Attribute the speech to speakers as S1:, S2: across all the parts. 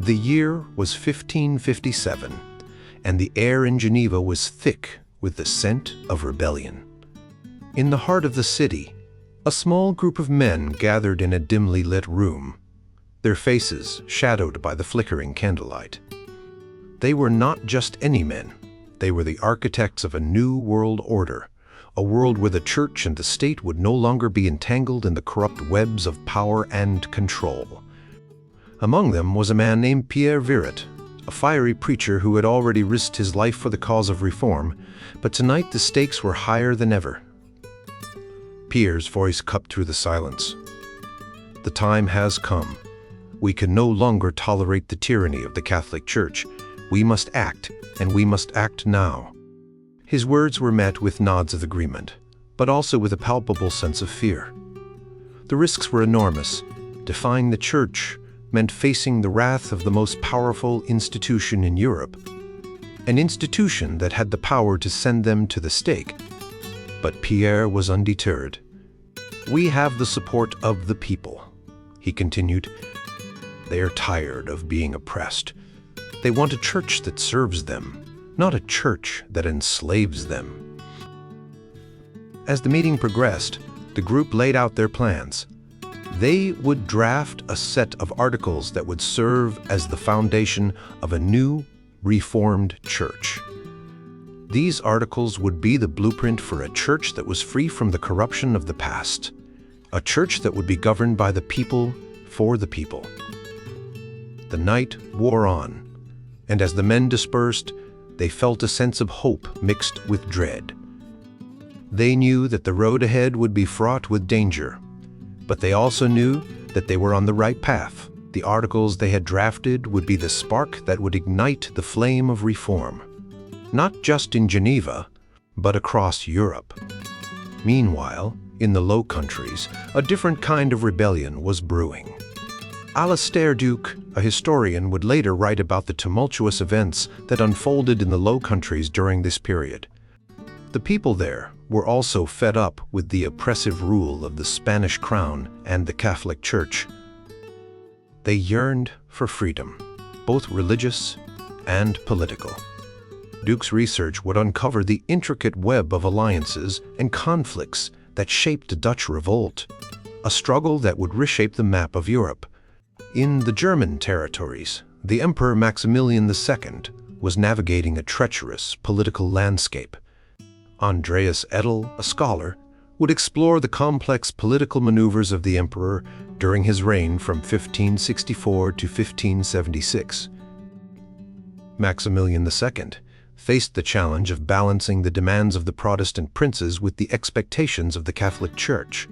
S1: The year was 1557, and the air in Geneva was thick with the scent of rebellion. In the heart of the city, a small group of men gathered in a dimly lit room, their faces shadowed by the flickering candlelight. They were not just any men. They were the architects of a new world order, a world where the church and the state would no longer be entangled in the corrupt webs of power and control. Among them was a man named Pierre Viret, a fiery preacher who had already risked his life for the cause of reform, but tonight the stakes were higher than ever. Pierre's voice cut through the silence. The time has come. We can no longer tolerate the tyranny of the Catholic Church. We must act, and we must act now. His words were met with nods of agreement, but also with a palpable sense of fear. The risks were enormous. Defying the Church meant facing the wrath of the most powerful institution in Europe, an institution that had the power to send them to the stake. But Pierre was undeterred. "We have the support of the people," he continued. "They are tired of being oppressed. They want a church that serves them, not a church that enslaves them." As the meeting progressed, the group laid out their plans. They would draft a set of articles that would serve as the foundation of a new, reformed church. These articles would be the blueprint for a church that was free from the corruption of the past, a church that would be governed by the people for the people. The night wore on, and as the men dispersed, they felt a sense of hope mixed with dread. They knew that the road ahead would be fraught with danger, but they also knew that they were on the right path. The articles they had drafted would be the spark that would ignite the flame of reform, not just in Geneva, but across Europe. Meanwhile, in the Low Countries, a different kind of rebellion was brewing. Alastair Duke, a historian, would later write about the tumultuous events that unfolded in the Low Countries during this period. The people there were also fed up with the oppressive rule of the Spanish crown and the Catholic Church. They yearned for freedom, both religious and political. Duke's research would uncover the intricate web of alliances and conflicts that shaped the Dutch revolt, a struggle that would reshape the map of Europe. In the German territories, the Emperor Maximilian II was navigating a treacherous political landscape. Andreas Edel, a scholar, would explore the complex political maneuvers of the emperor during his reign from 1564 to 1576. Maximilian II faced the challenge of balancing the demands of the Protestant princes with the expectations of the Catholic Church.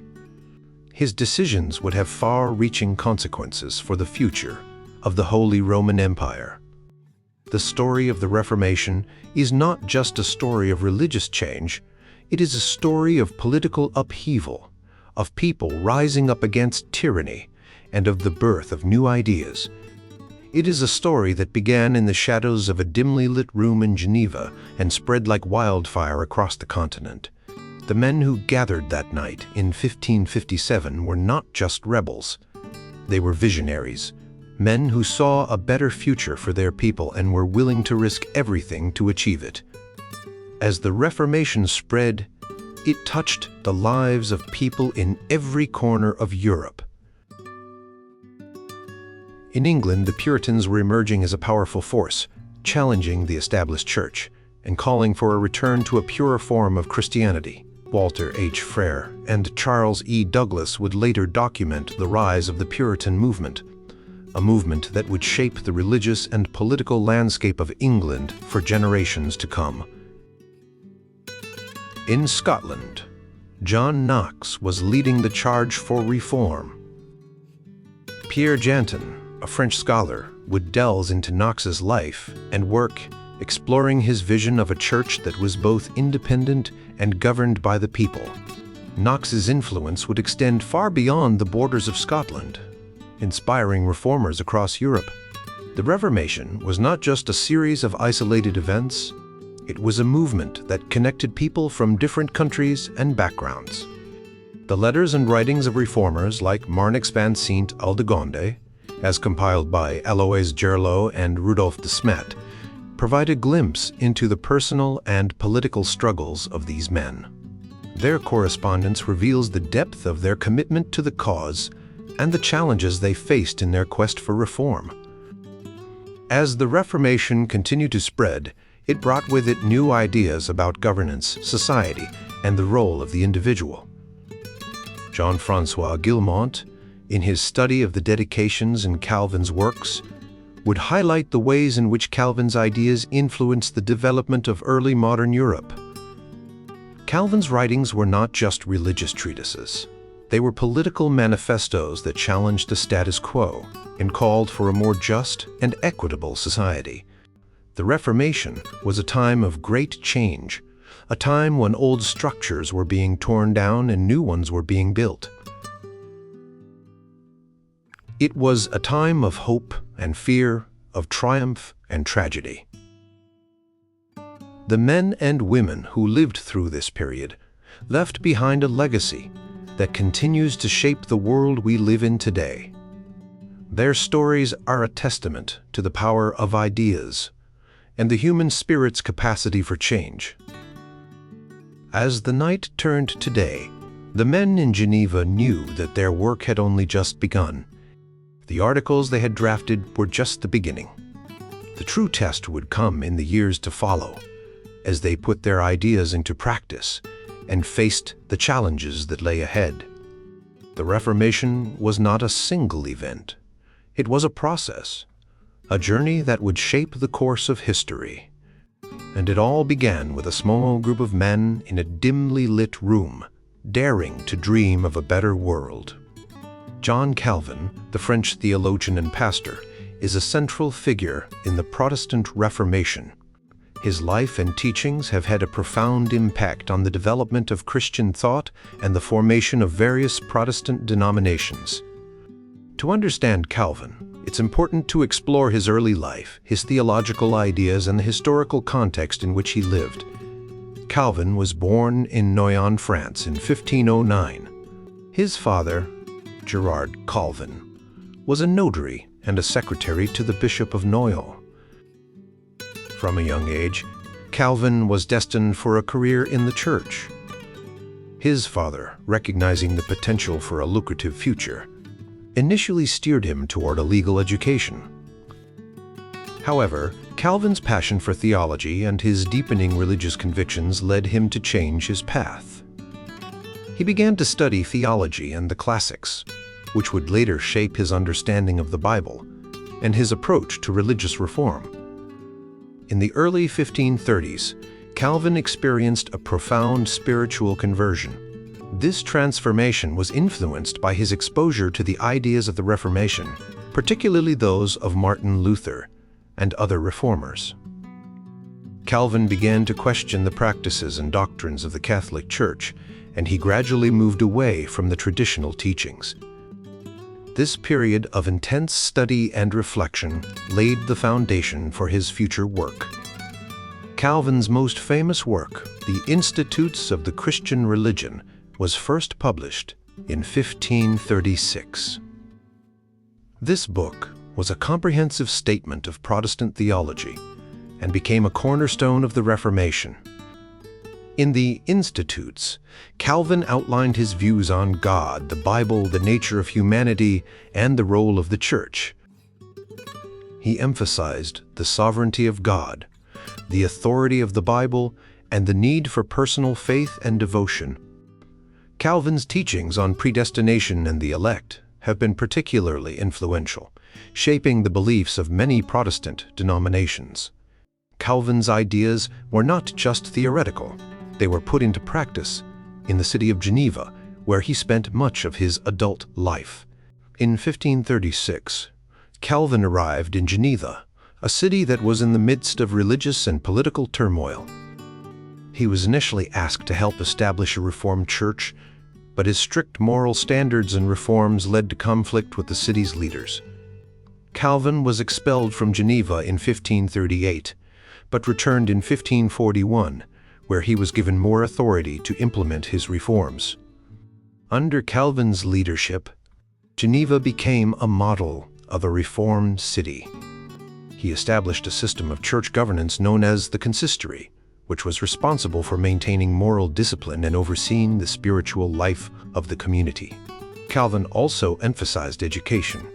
S1: His decisions would have far-reaching consequences for the future of the Holy Roman Empire. The story of the Reformation is not just a story of religious change, it is a story of political upheaval, of people rising up against tyranny, and of the birth of new ideas. It is a story that began in the shadows of a dimly lit room in Geneva and spread like wildfire across the continent. The men who gathered that night in 1557 were not just rebels. They were visionaries, men who saw a better future for their people and were willing to risk everything to achieve it. As the Reformation spread, it touched the lives of people in every corner of Europe. In England, the Puritans were emerging as a powerful force, challenging the established church and calling for a return to a purer form of Christianity. Walter H. Frere and Charles E. Douglas would later document the rise of the Puritan movement, a movement that would shape the religious and political landscape of England for generations to come. In Scotland, John Knox was leading the charge for reform. Pierre Viret, a French scholar, would delve into Knox's life and work, exploring his vision of a church that was both independent and governed by the people. Knox's influence would extend far beyond the borders of Scotland, inspiring reformers across Europe. The Reformation was not just a series of isolated events, it was a movement that connected people from different countries and backgrounds. The letters and writings of reformers like Marnix van Sint Aldegonde as compiled by Alois Gerlot and Rudolf de Smet, provide a glimpse into the personal and political struggles of these men. Their correspondence reveals the depth of their commitment to the cause and the challenges they faced in their quest for reform. As the Reformation continued to spread, it brought with it new ideas about governance, society, and the role of the individual. Jean-François Guillemot, in his study of the dedications in Calvin's works, would highlight the ways in which Calvin's ideas influenced the development of early modern Europe. Calvin's writings were not just religious treatises. They were political manifestos that challenged the status quo and called for a more just and equitable society. The Reformation was a time of great change, a time when old structures were being torn down and new ones were being built. It was a time of hope and fear, of triumph and tragedy. The men and women who lived through this period left behind a legacy that continues to shape the world we live in today. Their stories are a testament to the power of ideas and the human spirit's capacity for change. As the night turned to day, the men in Geneva knew that their work had only just begun. The articles they had drafted were just the beginning. The true test would come in the years to follow, as they put their ideas into practice and faced the challenges that lay ahead. The Reformation was not a single event. It was a process, a journey that would shape the course of history. And it all began with a small group of men in a dimly lit room, daring to dream of a better world. John Calvin, the French theologian and pastor, is a central figure in the Protestant Reformation. His life and teachings have had a profound impact on the development of Christian thought and the formation of various Protestant denominations. To understand Calvin, it's important to explore his early life, his theological ideas, and the historical context in which he lived. Calvin was born in Noyon, France in 1509. His father, Gerard Calvin, was a notary and a secretary to the Bishop of Noyon. From a young age, Calvin was destined for a career in the church. His father, recognizing the potential for a lucrative future, initially steered him toward a legal education. However, Calvin's passion for theology and his deepening religious convictions led him to change his path. He began to study theology and the classics, which would later shape his understanding of the Bible and his approach to religious reform. In the early 1530s, Calvin experienced a profound spiritual conversion. This transformation was influenced by his exposure to the ideas of the Reformation, particularly those of Martin Luther and other reformers. Calvin began to question the practices and doctrines of the Catholic Church, and he gradually moved away from the traditional teachings. This period of intense study and reflection laid the foundation for his future work. Calvin's most famous work, The Institutes of the Christian Religion, was first published in 1536. This book was a comprehensive statement of Protestant theology and became a cornerstone of the Reformation. In the Institutes, Calvin outlined his views on God, the Bible, the nature of humanity, and the role of the Church. He emphasized the sovereignty of God, the authority of the Bible, and the need for personal faith and devotion. Calvin's teachings on predestination and the elect have been particularly influential, shaping the beliefs of many Protestant denominations. Calvin's ideas were not just theoretical. They were put into practice in the city of Geneva, where he spent much of his adult life. In 1536, Calvin arrived in Geneva, a city that was in the midst of religious and political turmoil. He was initially asked to help establish a Reformed church, but his strict moral standards and reforms led to conflict with the city's leaders. Calvin was expelled from Geneva in 1538, but returned in 1541, where he was given more authority to implement his reforms. Under Calvin's leadership, Geneva became a model of a reformed city. He established a system of church governance known as the consistory, which was responsible for maintaining moral discipline and overseeing the spiritual life of the community. Calvin also emphasized education,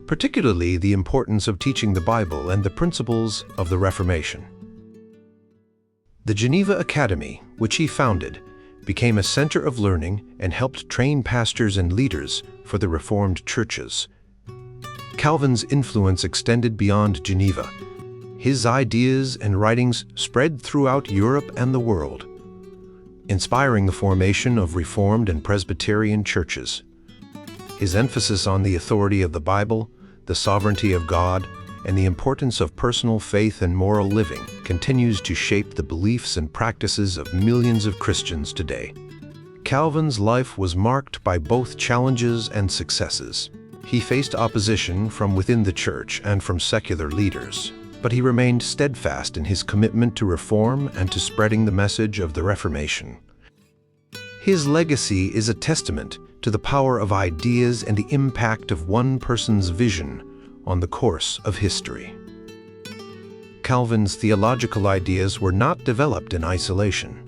S1: particularly the importance of teaching the Bible and the principles of the Reformation. The Geneva Academy, which he founded, became a center of learning and helped train pastors and leaders for the Reformed churches. Calvin's influence extended beyond Geneva. His ideas and writings spread throughout Europe and the world, inspiring the formation of Reformed and Presbyterian churches. His emphasis on the authority of the Bible, the sovereignty of God, and the importance of personal faith and moral living continues to shape the beliefs and practices of millions of Christians today. Calvin's life was marked by both challenges and successes. He faced opposition from within the church and from secular leaders, but he remained steadfast in his commitment to reform and to spreading the message of the Reformation. His legacy is a testament to the power of ideas and the impact of one person's vision on the course of history. Calvin's theological ideas were not developed in isolation.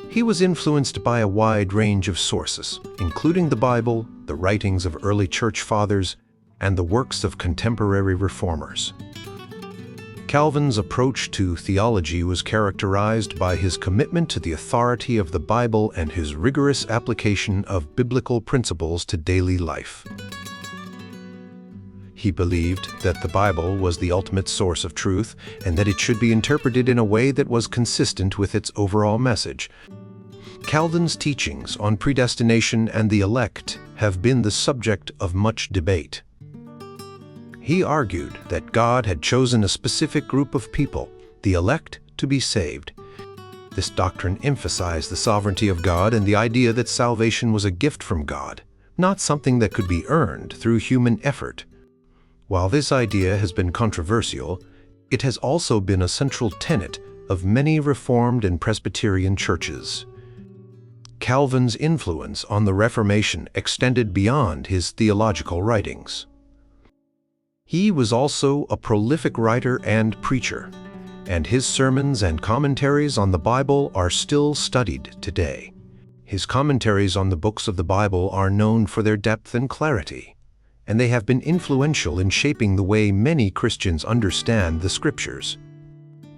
S1: He was influenced by a wide range of sources, including the Bible, the writings of early church fathers, and the works of contemporary reformers. Calvin's approach to theology was characterized by his commitment to the authority of the Bible and his rigorous application of biblical principles to daily life. He believed that the Bible was the ultimate source of truth and that it should be interpreted in a way that was consistent with its overall message. Calvin's teachings on predestination and the elect have been the subject of much debate. He argued that God had chosen a specific group of people, the elect, to be saved. This doctrine emphasized the sovereignty of God and the idea that salvation was a gift from God, not something that could be earned through human effort. While this idea has been controversial, it has also been a central tenet of many Reformed and Presbyterian churches. Calvin's influence on the Reformation extended beyond his theological writings. He was also a prolific writer and preacher, and his sermons and commentaries on the Bible are still studied today. His commentaries on the books of the Bible are known for their depth and clarity, and they have been influential in shaping the way many Christians understand the Scriptures.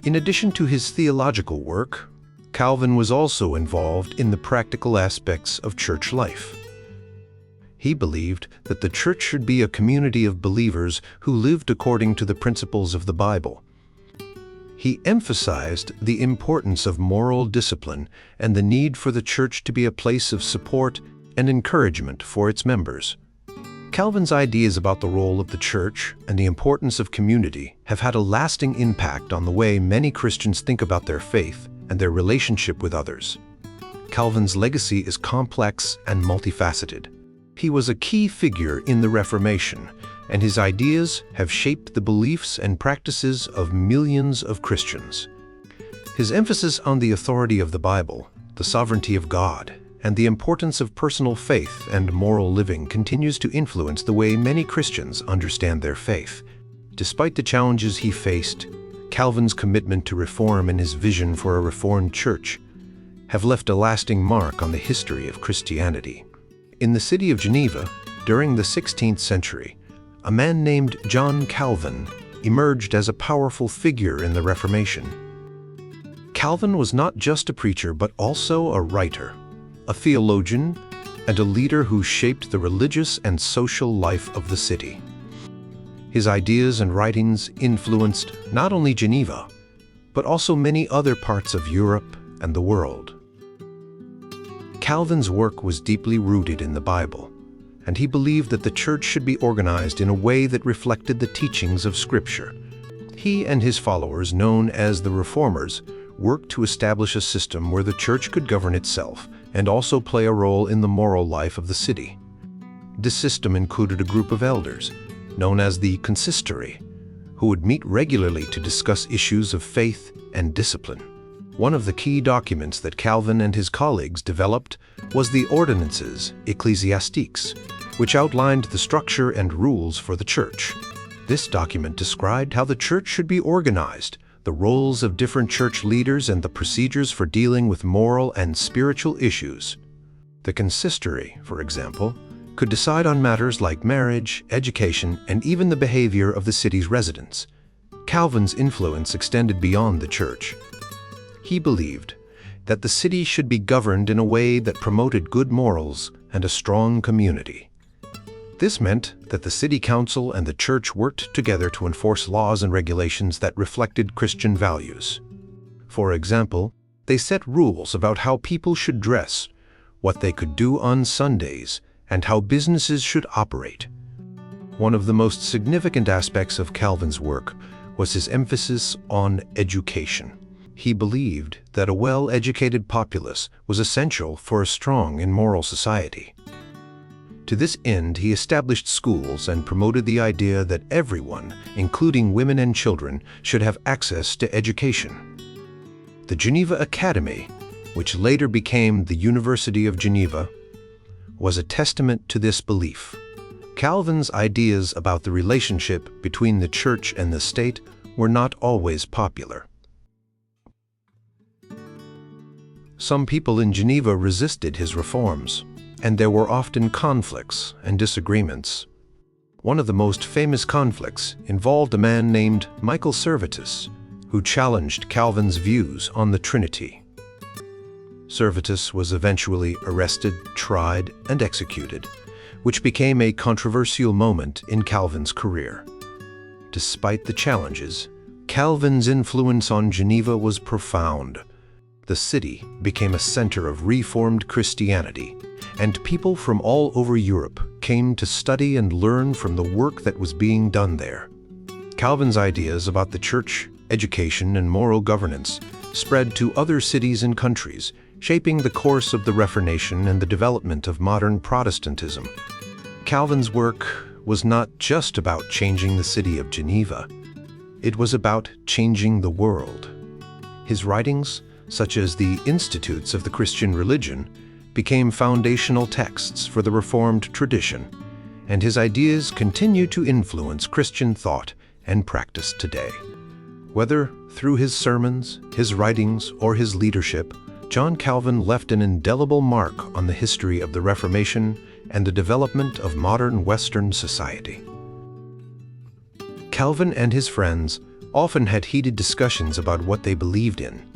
S1: In addition to his theological work, Calvin was also involved in the practical aspects of church life. He believed that the church should be a community of believers who lived according to the principles of the Bible. He emphasized the importance of moral discipline and the need for the church to be a place of support and encouragement for its members. Calvin's ideas about the role of the church and the importance of community have had a lasting impact on the way many Christians think about their faith and their relationship with others. Calvin's legacy is complex and multifaceted. He was a key figure in the Reformation, and his ideas have shaped the beliefs and practices of millions of Christians. His emphasis on the authority of the Bible, the sovereignty of God, and the importance of personal faith and moral living continues to influence the way many Christians understand their faith. Despite the challenges he faced, Calvin's commitment to reform and his vision for a reformed church have left a lasting mark on the history of Christianity. In the city of Geneva, during the 16th century, a man named John Calvin emerged as a powerful figure in the Reformation. Calvin was not just a preacher but also a writer, a theologian, and a leader who shaped the religious and social life of the city. His ideas and writings influenced not only Geneva, but also many other parts of Europe and the world. Calvin's work was deeply rooted in the Bible, and he believed that the church should be organized in a way that reflected the teachings of Scripture. He and his followers, known as the Reformers, worked to establish a system where the church could govern itself and also play a role in the moral life of the city. This system included a group of elders, known as the consistory, who would meet regularly to discuss issues of faith and discipline. One of the key documents that Calvin and his colleagues developed was the Ordinances Ecclesiastiques, which outlined the structure and rules for the church. This document described how the church should be organized, the roles of different church leaders, and the procedures for dealing with moral and spiritual issues. The consistory, for example, could decide on matters like marriage, education, and even the behavior of the city's residents. Calvin's influence extended beyond the church. He believed that the city should be governed in a way that promoted good morals and a strong community. This meant that the city council and the church worked together to enforce laws and regulations that reflected Christian values. For example, they set rules about how people should dress, what they could do on Sundays, and how businesses should operate. One of the most significant aspects of Calvin's work was his emphasis on education. He believed that a well-educated populace was essential for a strong and moral society. To this end, he established schools and promoted the idea that everyone, including women and children, should have access to education. The Geneva Academy, which later became the University of Geneva, was a testament to this belief. Calvin's ideas about the relationship between the church and the state were not always popular. Some people in Geneva resisted his reforms, and there were often conflicts and disagreements. One of the most famous conflicts involved a man named Michael Servetus, who challenged Calvin's views on the Trinity. Servetus was eventually arrested, tried, and executed, which became a controversial moment in Calvin's career. Despite the challenges, Calvin's influence on Geneva was profound. The city became a center of Reformed Christianity, and people from all over Europe came to study and learn from the work that was being done there. Calvin's ideas about the church, education, and moral governance spread to other cities and countries, shaping the course of the Reformation and the development of modern Protestantism. Calvin's work was not just about changing the city of Geneva. It was about changing the world. His writings, such as the Institutes of the Christian Religion, became foundational texts for the Reformed tradition, and his ideas continue to influence Christian thought and practice today. Whether through his sermons, his writings, or his leadership, John Calvin left an indelible mark on the history of the Reformation and the development of modern Western society. Calvin and his friends often had heated discussions about what they believed in.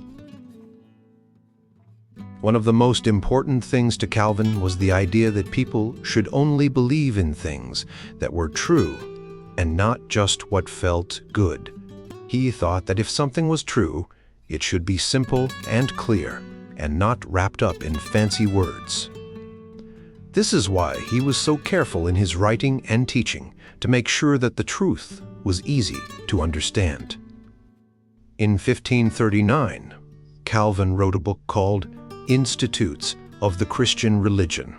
S1: One of the most important things to Calvin was the idea that people should only believe in things that were true and not just what felt good. He thought that if something was true, it should be simple and clear and not wrapped up in fancy words. This is why he was so careful in his writing and teaching to make sure that the truth was easy to understand. In 1539, Calvin wrote a book called Institutes of the Christian Religion.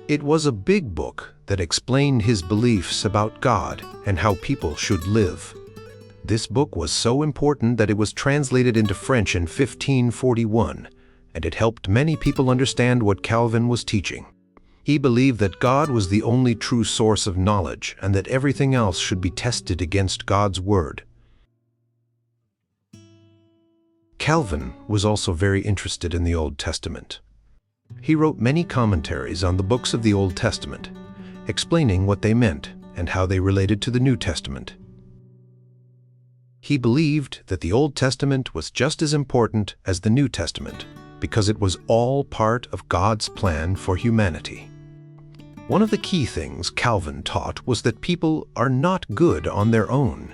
S1: It was a big book that explained his beliefs about God and how people should live. This book was so important that it was translated into French in 1541, and it helped many people understand what Calvin was teaching. He believed that God was the only true source of knowledge and that everything else should be tested against God's Word. Calvin was also very interested in the Old Testament. He wrote many commentaries on the books of the Old Testament, explaining what they meant and how they related to the New Testament. He believed that the Old Testament was just as important as the New Testament because it was all part of God's plan for humanity. One of the key things Calvin taught was that people are not good on their own.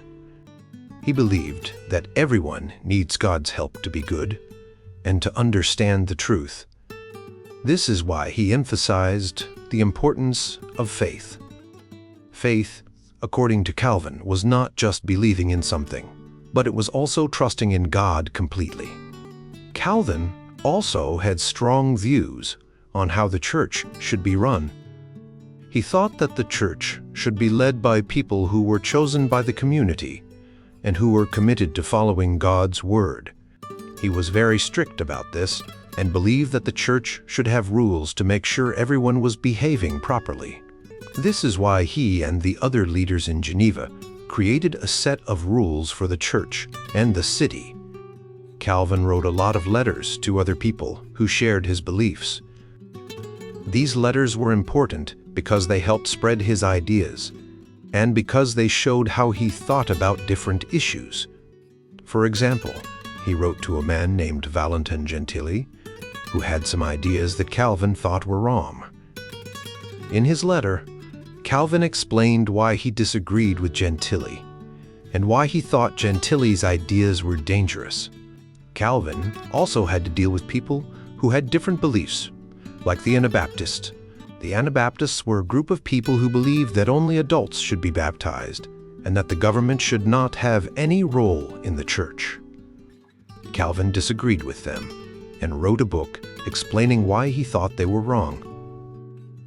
S1: He believed that everyone needs God's help to be good and to understand the truth. This is why he emphasized the importance of faith. Faith, according to Calvin, was not just believing in something, but it was also trusting in God completely. Calvin also had strong views on how the church should be run. He thought that the church should be led by people who were chosen by the community and who were committed to following God's word. He was very strict about this, and believed that the church should have rules to make sure everyone was behaving properly. This is why he and the other leaders in Geneva created a set of rules for the church and the city. Calvin wrote a lot of letters to other people who shared his beliefs. These letters were important because they helped spread his ideas, and because they showed how he thought about different issues. For example, he wrote to a man named Valentin Gentili, who had some ideas that Calvin thought were wrong. In his letter, Calvin explained why he disagreed with Gentili, and why he thought Gentili's ideas were dangerous. Calvin also had to deal with people who had different beliefs, like the Anabaptists. The Anabaptists were a group of people who believed that only adults should be baptized, and that the government should not have any role in the church. Calvin disagreed with them, and wrote a book explaining why he thought they were wrong.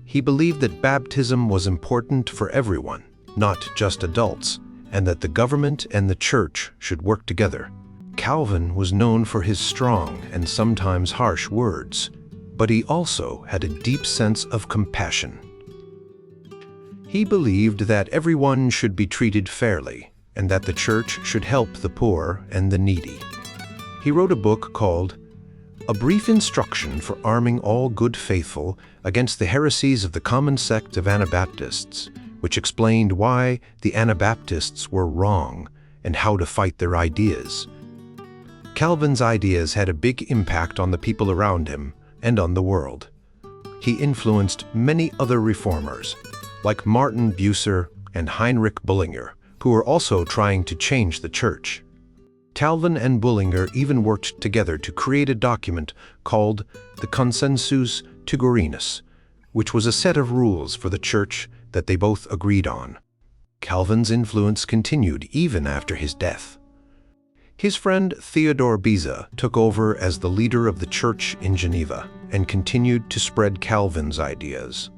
S1: He believed that baptism was important for everyone, not just adults, and that the government and the church should work together. Calvin was known for his strong and sometimes harsh words, but he also had a deep sense of compassion. He believed that everyone should be treated fairly, and that the church should help the poor and the needy. He wrote a book called A Brief Instruction for Arming All Good Faithful Against the Heresies of the Common Sect of Anabaptists, which explained why the Anabaptists were wrong and how to fight their ideas. Calvin's ideas had a big impact on the people around him and on the world. He influenced many other reformers, like Martin Bucer and Heinrich Bullinger, who were also trying to change the church. Calvin and Bullinger even worked together to create a document called the Consensus Tigurinus, which was a set of rules for the church that they both agreed on. Calvin's influence continued even after his death. His friend Theodore Beza took over as the leader of the church in Geneva and continued to spread Calvin's ideas.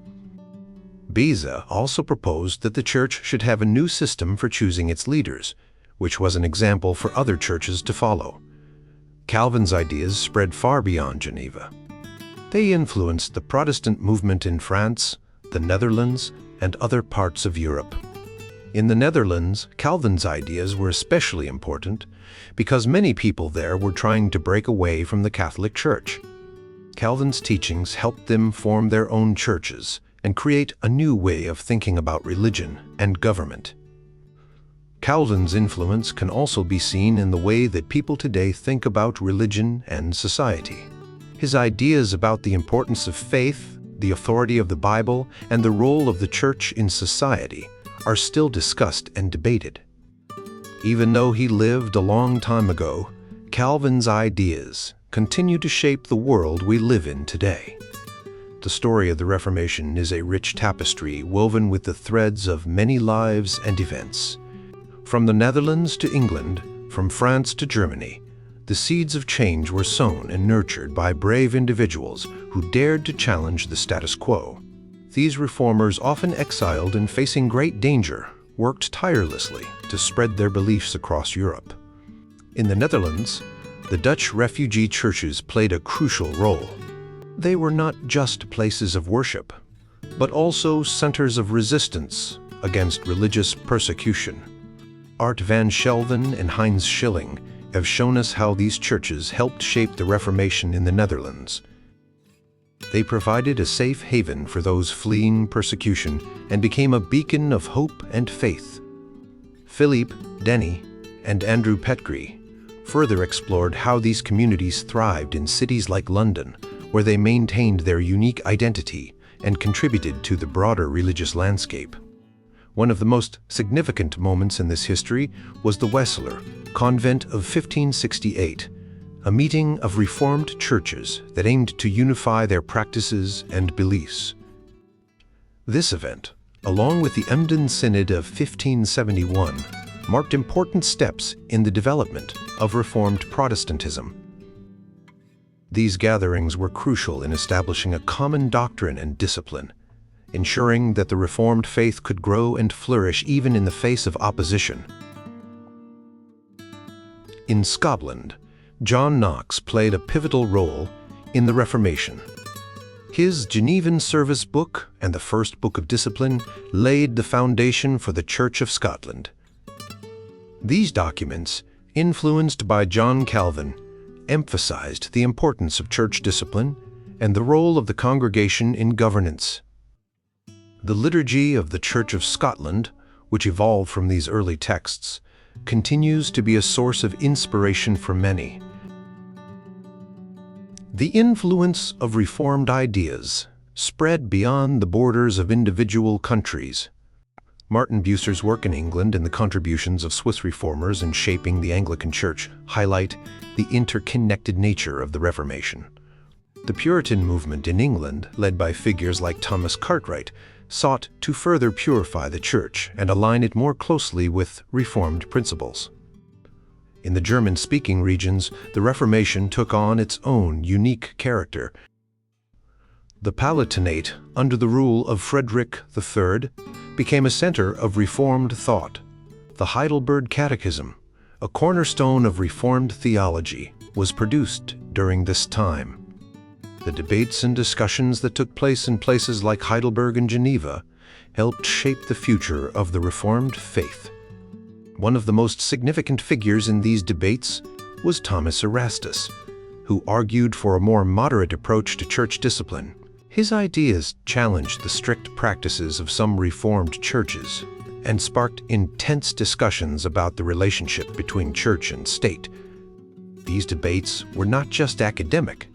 S1: Beza also proposed that the church should have a new system for choosing its leaders, which was an example for other churches to follow. Calvin's ideas spread far beyond Geneva. They influenced the Protestant movement in France, the Netherlands, and other parts of Europe. In the Netherlands, Calvin's ideas were especially important because many people there were trying to break away from the Catholic Church. Calvin's teachings helped them form their own churches and create a new way of thinking about religion and government. Calvin's influence can also be seen in the way that people today think about religion and society. His ideas about the importance of faith, the authority of the Bible, and the role of the church in society are still discussed and debated. Even though he lived a long time ago, Calvin's ideas continue to shape the world we live in today. The story of the Reformation is a rich tapestry woven with the threads of many lives and events. From the Netherlands to England, from France to Germany, the seeds of change were sown and nurtured by brave individuals who dared to challenge the status quo. These reformers, often exiled and facing great danger, worked tirelessly to spread their beliefs across Europe. In the Netherlands, the Dutch refugee churches played a crucial role. They were not just places of worship, but also centers of resistance against religious persecution. Art van Schelven and Heinz Schilling have shown us how these churches helped shape the Reformation in the Netherlands. They provided a safe haven for those fleeing persecution and became a beacon of hope and faith. Philippe Denny and Andrew Petgry further explored how these communities thrived in cities like London, where they maintained their unique identity and contributed to the broader religious landscape. One of the most significant moments in this history was the Weseler Convent of 1568, a meeting of Reformed churches that aimed to unify their practices and beliefs. This event, along with the Emden Synod of 1571, marked important steps in the development of Reformed Protestantism. These gatherings were crucial in establishing a common doctrine and discipline, ensuring that the Reformed faith could grow and flourish even in the face of opposition. In Scotland, John Knox played a pivotal role in the Reformation. His Genevan Service Book and the First Book of Discipline laid the foundation for the Church of Scotland. These documents, influenced by John Calvin, emphasized the importance of church discipline and the role of the congregation in governance. The liturgy of the Church of Scotland, which evolved from these early texts, continues to be a source of inspiration for many. The influence of Reformed ideas spread beyond the borders of individual countries. Martin Bucer's work in England and the contributions of Swiss reformers in shaping the Anglican Church highlight the interconnected nature of the Reformation. The Puritan movement in England, led by figures like Thomas Cartwright, sought to further purify the Church and align it more closely with Reformed principles. In the German-speaking regions, the Reformation took on its own unique character. The Palatinate, under the rule of Frederick III, became a center of Reformed thought. The Heidelberg Catechism, a cornerstone of Reformed theology, was produced during this time. The debates and discussions that took place in places like Heidelberg and Geneva helped shape the future of the Reformed faith. One of the most significant figures in these debates was Thomas Erastus, who argued for a more moderate approach to church discipline. His ideas challenged the strict practices of some Reformed churches and sparked intense discussions about the relationship between church and state. These debates were not just academic.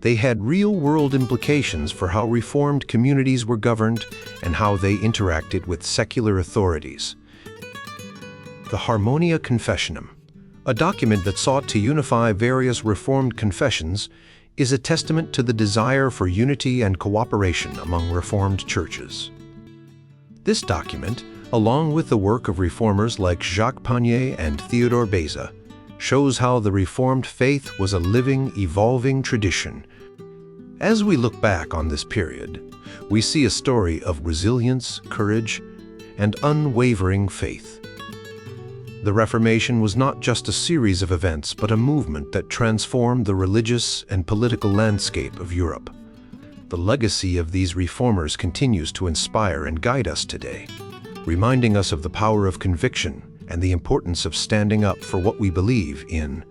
S1: They had real-world implications for how Reformed communities were governed and how they interacted with secular authorities. The Harmonia Confessionum, a document that sought to unify various Reformed confessions, is a testament to the desire for unity and cooperation among Reformed churches. This document, along with the work of reformers like Jacques Panier and Theodore Beza, shows how the Reformed faith was a living, evolving tradition. As we look back on this period, we see a story of resilience, courage, and unwavering faith. The Reformation was not just a series of events, but a movement that transformed the religious and political landscape of Europe. The legacy of these reformers continues to inspire and guide us today, reminding us of the power of conviction and the importance of standing up for what we believe in.